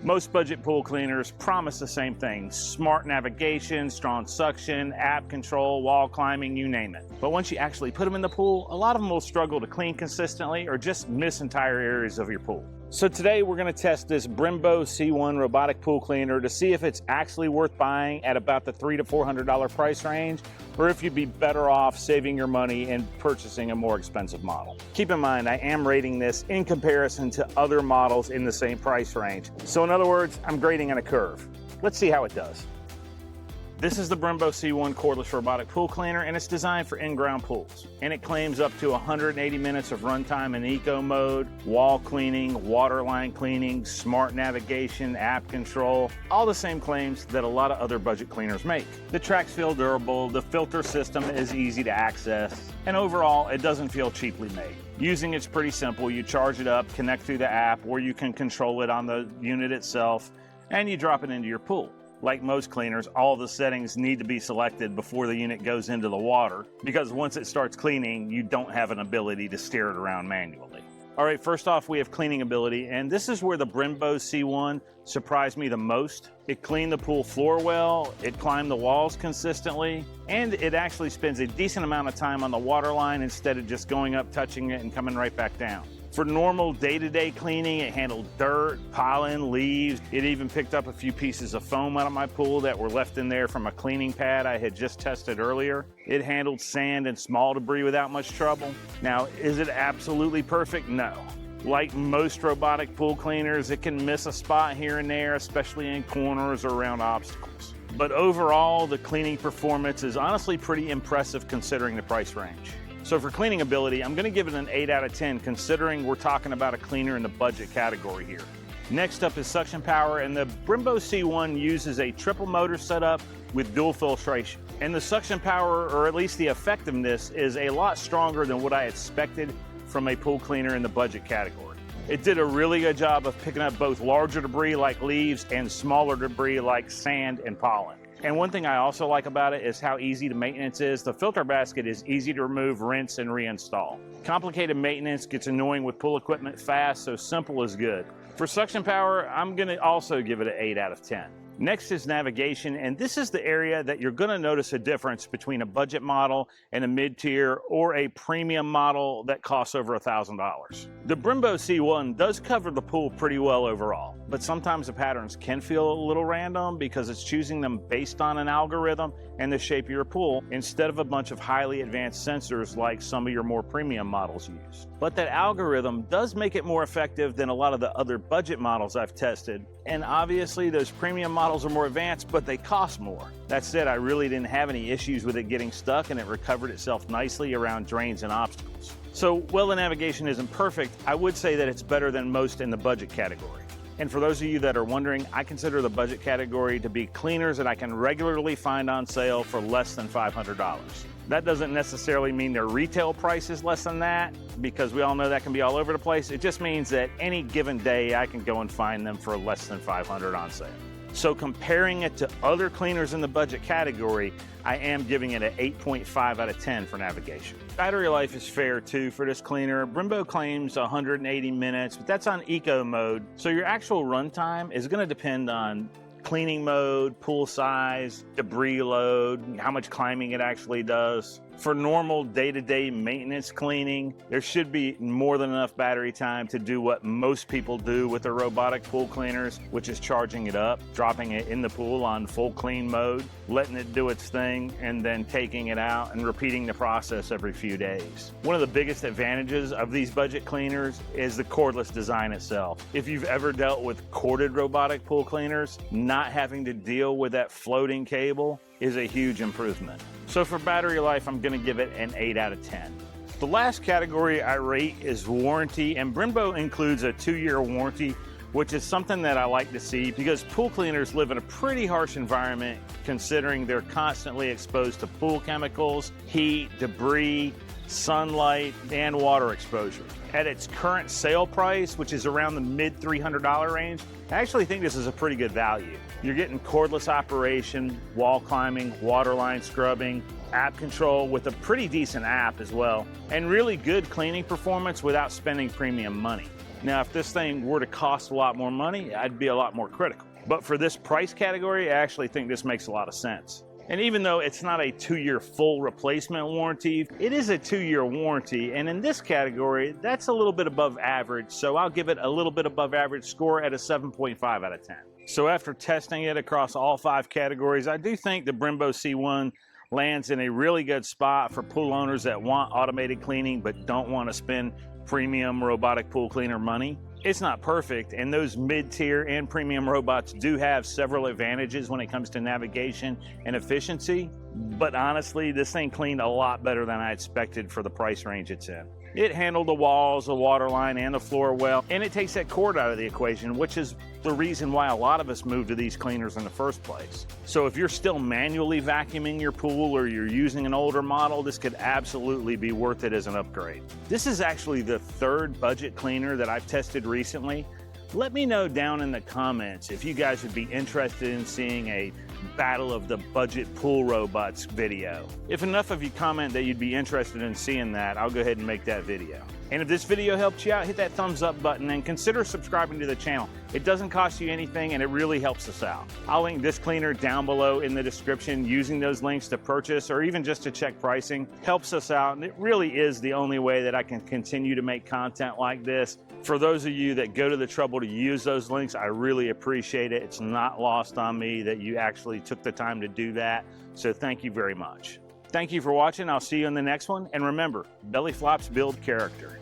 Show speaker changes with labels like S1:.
S1: Most budget pool cleaners promise the same thing: smart navigation, strong suction, app control, wall climbing, you name it. But once you actually put them in the pool, a lot of them will struggle to clean consistently or just miss entire areas of your pool. So today we're going to test this BRINBO C1 robotic pool cleaner to see if it's actually worth buying at about the $300 to $400 price range, or if you'd be better off saving your money and purchasing a more expensive model. Keep in mind, I am rating this in comparison to other models in the same price range. So in other words, I'm grading on a curve. Let's see how it does. This is the BRINBO C1 cordless robotic pool cleaner, and it's designed for in-ground pools. And it claims up to 180 minutes of runtime in eco mode, wall cleaning, waterline cleaning, smart navigation, app control, all the same claims that a lot of other budget cleaners make. The tracks feel durable, the filter system is easy to access, and overall, it doesn't feel cheaply made. Using it's pretty simple. You charge it up, connect through the app, or you can control it on the unit itself, and you drop it into your pool. Like most cleaners, all the settings need to be selected before the unit goes into the water, because once it starts cleaning, you don't have an ability to steer it around manually. All right, first off, we have cleaning ability, and this is where the BRINBO C1 surprised me the most. It cleaned the pool floor well, it climbed the walls consistently, and it actually spends a decent amount of time on the water line instead of just going up, touching it, and coming right back down. For normal day-to-day cleaning, it handled dirt, pollen, leaves. It even picked up a few pieces of foam out of my pool that were left in there from a cleaning pad I had just tested earlier. It handled sand and small debris without much trouble. Now, is it absolutely perfect? No. Like most robotic pool cleaners, it can miss a spot here and there, especially in corners or around obstacles. But overall, the cleaning performance is honestly pretty impressive considering the price range. So for cleaning ability, I'm going to give it an 8 out of 10, considering we're talking about a cleaner in the budget category here. Next up is suction power, and the BRINBO C1 uses a triple motor setup with dual filtration. And the suction power, or at least the effectiveness, is a lot stronger than what I expected from a pool cleaner in the budget category. It did a really good job of picking up both larger debris like leaves and smaller debris like sand and pollen. And one thing I also like about it is how easy the maintenance is. The filter basket is easy to remove, rinse, and reinstall. Complicated maintenance gets annoying with pool equipment fast, so simple is good. For suction power, I'm going to also give it an 8 out of 10. Next is navigation, and this is the area that you're going to notice a difference between a budget model and a mid-tier or a premium model that costs over $1,000. The BRINBO C1 does cover the pool pretty well overall, but sometimes the patterns can feel a little random because it's choosing them based on an algorithm and the shape of your pool instead of a bunch of highly advanced sensors like some of your more premium models use. But that algorithm does make it more effective than a lot of the other budget models I've tested, and obviously those premium models are more advanced, but they cost more. That said, I really didn't have any issues with it getting stuck, and it recovered itself nicely around drains and obstacles. So while the navigation isn't perfect, I would say that it's better than most in the budget category. And for those of you that are wondering, I consider the budget category to be cleaners that I can regularly find on sale for less than $500. That doesn't necessarily mean their retail price is less than that, because we all know that can be all over the place. It just means that any given day I can go and find them for less than $500 on sale. So comparing it to other cleaners in the budget category, I am giving it an 8.5 out of 10 for navigation. Battery life is fair too for this cleaner. BRINBO claims 180 minutes, but that's on eco mode. So your actual runtime is going to depend on cleaning mode, pool size, debris load, how much climbing it actually does. For normal day-to-day maintenance cleaning, there should be more than enough battery time to do what most people do with their robotic pool cleaners, which is charging it up, dropping it in the pool on full clean mode, letting it do its thing, and then taking it out and repeating the process every few days. One of the biggest advantages of these budget cleaners is the cordless design itself. If you've ever dealt with corded robotic pool cleaners, not having to deal with that floating cable is a huge improvement. So for battery life, I'm going to give it an 8 out of 10. The last category I rate is warranty, and BRINBO includes a 2-year warranty, which is something that I like to see because pool cleaners live in a pretty harsh environment considering they're constantly exposed to pool chemicals, heat, debris, sunlight, and water exposure. At its current sale price, which is around the mid $300 range, I actually think this is a pretty good value. You're getting cordless operation, wall climbing, waterline scrubbing, app control with a pretty decent app as well, and really good cleaning performance without spending premium money. Now, if this thing were to cost a lot more money, I'd be a lot more critical. But for this price category, I actually think this makes a lot of sense. And even though it's not a 2-year full replacement warranty, it is a 2-year warranty. And in this category, that's a little bit above average. So I'll give it a little bit above average score at a 7.5 out of 10. So after testing it across all 5 categories, I do think the BRINBO C1 lands in a really good spot for pool owners that want automated cleaning but don't want to spend premium robotic pool cleaner money. It's not perfect, and those mid-tier and premium robots do have several advantages when it comes to navigation and efficiency, but honestly, this thing cleaned a lot better than I expected for the price range it's in. It handled the walls, the waterline, and the floor well, and it takes that cord out of the equation, which is the reason why a lot of us moved to these cleaners in the first place. So if you're still manually vacuuming your pool or you're using an older model, this could absolutely be worth it as an upgrade. This is actually the 3rd budget cleaner that I've tested recently. Let me know down in the comments if you guys would be interested in seeing a Battle of the Budget Pool Robots video. If enough of you comment that you'd be interested in seeing that, I'll go ahead and make that video. And if this video helped you out, hit that thumbs up button and consider subscribing to the channel. It doesn't cost you anything and it really helps us out. I'll link this cleaner down below in the description. Using those links to purchase or even just to check pricing helps us out, and it really is the only way that I can continue to make content like this. For those of you that go to the trouble to use those links, I really appreciate it. It's not lost on me that you actually took the time to do that, so thank you very much. Thank you for watching. I'll see you in the next one, and remember, belly flops build character.